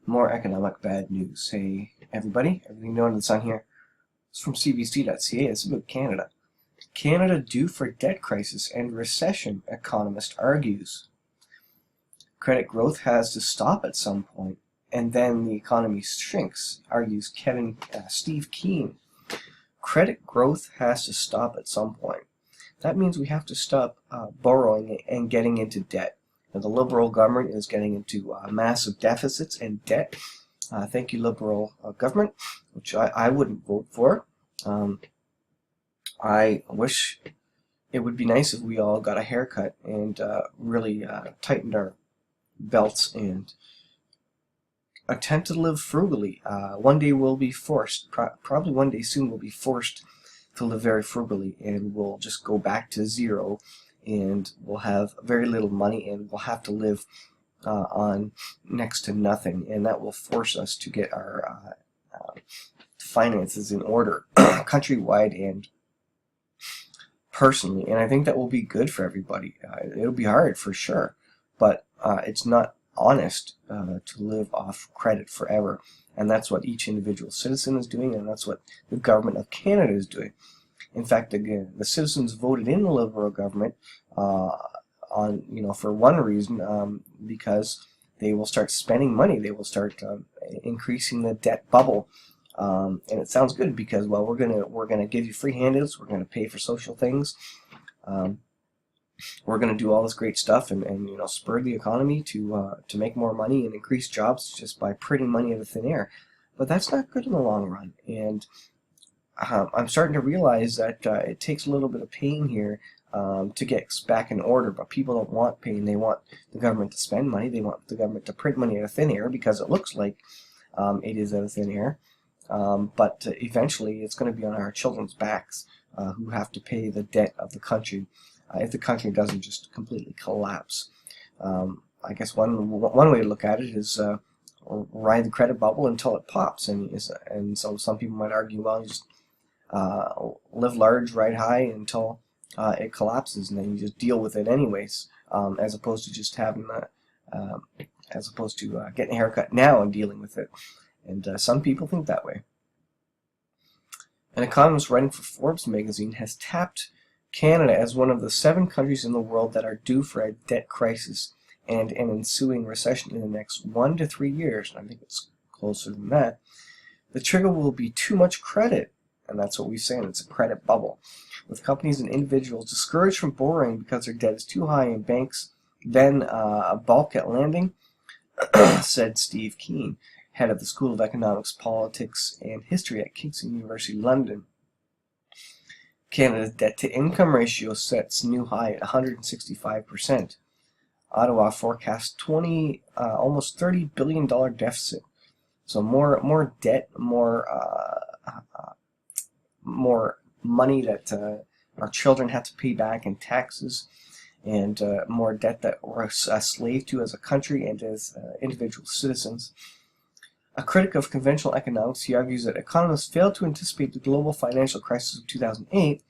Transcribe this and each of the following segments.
More economic bad news. Hey, everybody, everything new under the sun here. It's from cbc.ca. It's about Canada. Canada due for debt crisis and recession, Economist argues. Credit growth has to stop at some point, and then the economy shrinks, argues Steve Keen. Credit growth has to stop at some point. That means we have to stop borrowing and getting into debt. Now, the Liberal government is getting into massive deficits and debt. Thank you, Liberal government, which I wouldn't vote for. I wish it would be nice if we all got a haircut and really tightened our belts and attempt to live frugally. One day we'll be forced, probably one day soon we'll be forced to live very frugally, and we'll just go back to zero, and we'll have very little money, and we'll have to live on next to nothing, and that will force us to get our finances in order countrywide and personally, and I think that will be good for everybody. It'll be hard for sure, but it's not honest to live off credit forever, and that's what each individual citizen is doing, and that's what the government of Canada is doing. In fact, again, the citizens voted in the Liberal government for one reason, because they will start spending money. They will start increasing the debt bubble, and it sounds good because, well, we're gonna give you free handouts. We're gonna pay for social things. We're gonna do all this great stuff and spur the economy to make more money and increase jobs just by printing money out of thin air. But that's not good in the long run, and I'm starting to realize that it takes a little bit of pain here to get back in order, but people don't want pain. They want the government to spend money. They want the government to print money out of thin air because it looks like it is out of thin air. But eventually it's going to be on our children's backs who have to pay the debt of the country if the country doesn't just completely collapse. I guess one way to look at it is ride the credit bubble until it pops, and so some people might argue, well, you just live large, ride high until it collapses, and then you just deal with it anyways, as opposed to just having getting a haircut now and dealing with it. And some people think that way. An economist writing for Forbes magazine has tapped Canada as one of the 7 countries in the world that are due for a debt crisis and an ensuing recession in the next 1 to 3 years. And I think it's closer than that. The trigger will be too much credit, and that's what we're saying. It's a credit bubble, with companies and individuals discouraged from borrowing because their debt is too high, and banks then balk at lending, said Steve Keen, head of the School of Economics, Politics and History at Kingston University, London. Canada's debt-to-income ratio sets new high at 165%. Ottawa forecasts almost $30 billion deficit. So more debt, more money that our children have to pay back in taxes, and more debt that we're a slave to as a country and as individual citizens. A critic of conventional economics, he argues that economists failed to anticipate the global financial crisis of 2008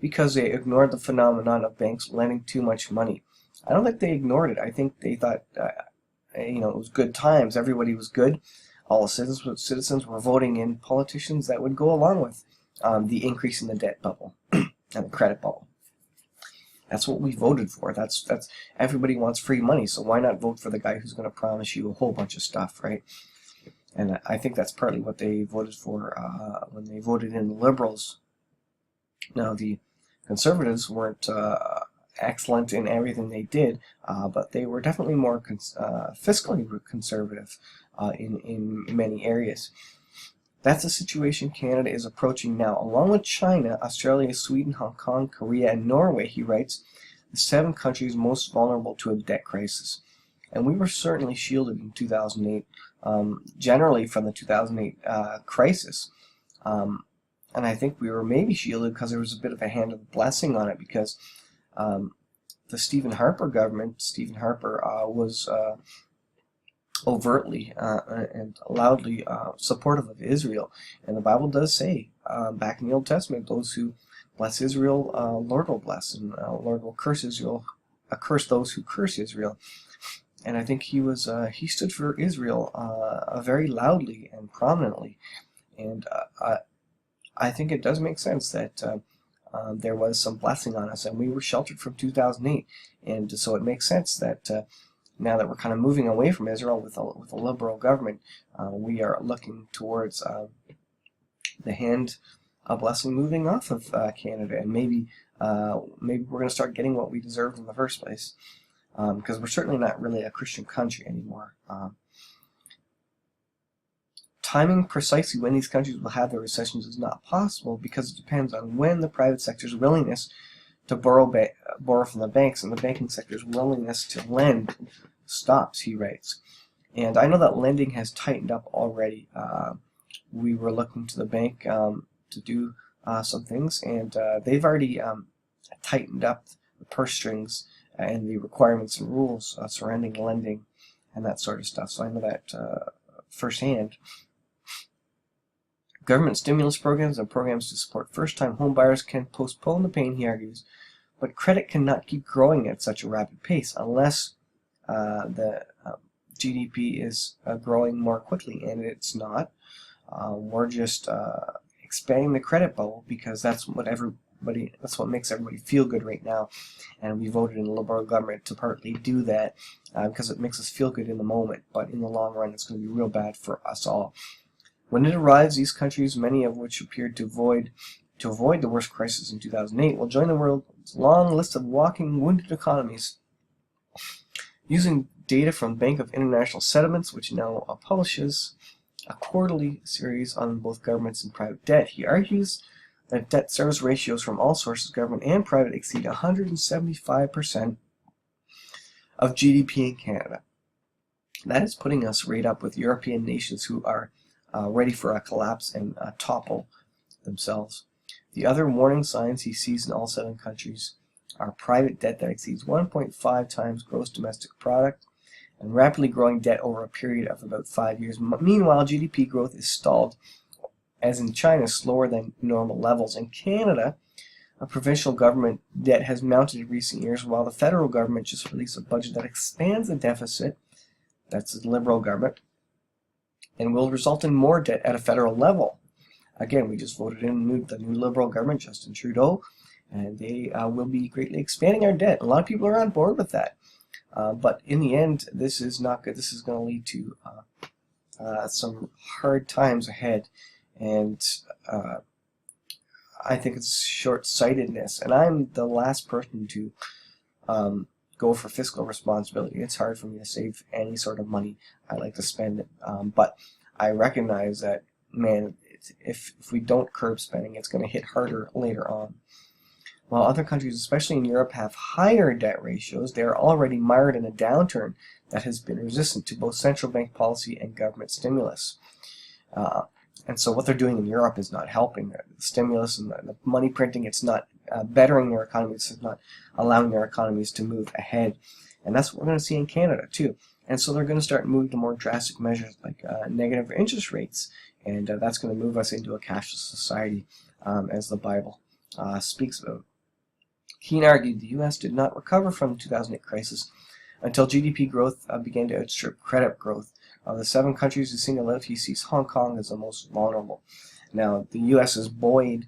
because they ignored the phenomenon of banks lending too much money. I don't think they ignored it. I think they thought, it was good times. Everybody was good. All the citizens were voting in politicians that would go along with the increase in the debt bubble and the credit bubble. That's what we voted for. That's everybody wants free money, so why not vote for the guy who's going to promise you a whole bunch of stuff, right? And I think that's partly what they voted for when they voted in the Liberals. Now, the Conservatives weren't excellent in everything they did, but they were definitely more fiscally conservative in many areas. That's the situation Canada is approaching now. Along with China, Australia, Sweden, Hong Kong, Korea, and Norway, he writes, the 7 countries most vulnerable to a debt crisis. And we were certainly shielded in 2008, generally from the 2008 crisis. And I think we were maybe shielded because there was a bit of a hand of blessing on it, because the Stephen Harper government, was overtly and loudly supportive of Israel. And the Bible does say, back in the Old Testament, those who bless Israel, Lord will bless, and Lord will curse Israel, curse those who curse Israel. and I think he stood for Israel very loudly and prominently. And I think it does make sense that there was some blessing on us, and we were sheltered from 2008, and so it makes sense that now that we're kind of moving away from Israel with a liberal government, we are looking towards the hand of blessing moving off of Canada, and maybe we're going to start getting what we deserved in the first place, because we're certainly not really a Christian country anymore. Timing precisely when these countries will have their recessions is not possible, because it depends on when the private sector's willingness to borrow from the banks and the banking sector's willingness to lend stops, he writes. And I know that lending has tightened up already. We were looking to the bank to do some things, and they've already tightened up the purse strings and the requirements and rules surrounding lending and that sort of stuff. So I know that firsthand. Government stimulus programs and programs to support first-time home buyers can postpone the pain, he argues, but credit cannot keep growing at such a rapid pace unless the GDP is growing more quickly, and it's not. We're just expanding the credit bubble because that's what makes everybody feel good right now, and we voted in the Liberal government to partly do that because it makes us feel good in the moment, but in the long run it's going to be real bad for us all. When it arrives, these countries, many of which appeared to avoid the worst crisis in 2008, will join the world's long list of walking wounded economies. Using data from Bank of International Settlements, which now publishes a quarterly series on both governments and private debt, he argues that debt service ratios from all sources, government and private, exceed 175% of GDP in Canada. That is putting us right up with European nations who are ready for a collapse and topple themselves. The other warning signs he sees in all 7 countries are private debt that exceeds 1.5 times gross domestic product and rapidly growing debt over a period of about 5 years. Meanwhile, GDP growth is stalled, as in China, slower than normal levels. In Canada, a provincial government debt has mounted in recent years, while the federal government just released a budget that expands the deficit, that's the Liberal government, and will result in more debt at a federal level. Again, we just voted in the new Liberal government, Justin Trudeau, and they will be greatly expanding our debt. A lot of people are on board with that. But in the end, this is not good. This is going to lead to some hard times ahead. And I think it's short-sightedness. And I'm the last person to go for fiscal responsibility. It's hard for me to save any sort of money. I like to spend it. But I recognize that, man, if we don't curb spending, it's going to hit harder later on. While other countries, especially in Europe, have higher debt ratios, they are already mired in a downturn that has been resistant to both central bank policy and government stimulus. And so what they're doing in Europe is not helping. The stimulus and the money printing, it's not bettering their economies, it's not allowing their economies to move ahead. And that's what we're going to see in Canada, too. And so they're going to start moving to more drastic measures like negative interest rates. And that's going to move us into a cashless society, as the Bible speaks about. Keane argued the U.S. did not recover from the 2008 crisis until GDP growth began to outstrip credit growth. Of the 7 countries who single out, he sees Hong Kong as the most vulnerable. Now, the U.S. is buoyed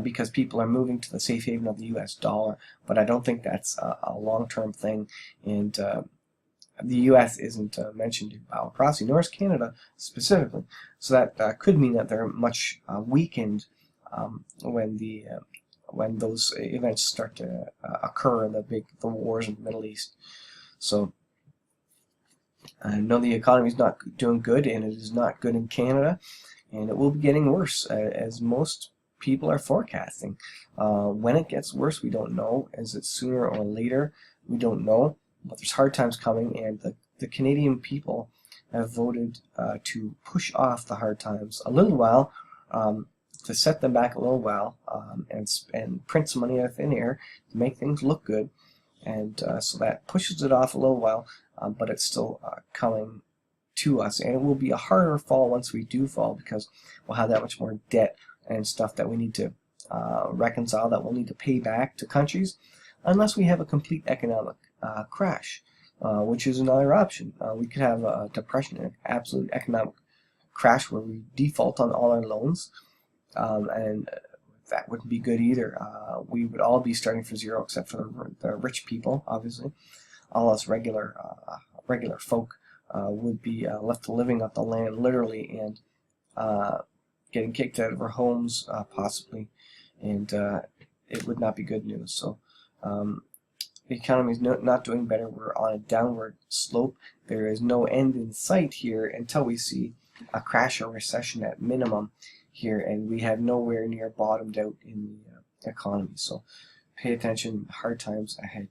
because people are moving to the safe haven of the U.S. dollar, but I don't think that's a long-term thing. And the U.S. isn't mentioned across, nor is Canada specifically. So that could mean that they're much weakened when those events start to occur in the wars in the Middle East. So I know the economy is not doing good, and it is not good in Canada, and it will be getting worse, as most people are forecasting. When it gets worse, we don't know. Is it sooner or later? We don't know. But there's hard times coming, and the Canadian people have voted to push off the hard times a little while, to set them back a little while, and print some money out of thin air to make things look good. And so that pushes it off a little while, but it's still coming to us. And it will be a harder fall once we do fall, because we'll have that much more debt and stuff that we need to reconcile, that we'll need to pay back to countries, unless we have a complete economic crash. which is another option. We could have a depression, an absolute economic crash where we default on all our loans, and that wouldn't be good either. We would all be starting from zero except for the rich people, obviously. All us regular folk would be left living off the land, literally, and getting kicked out of our homes, possibly, and it would not be good news. So the economy is not doing better. We're on a downward slope. There is no end in sight here until we see a crash or recession at minimum here, and we have nowhere near bottomed out in the economy. So pay attention, hard times ahead.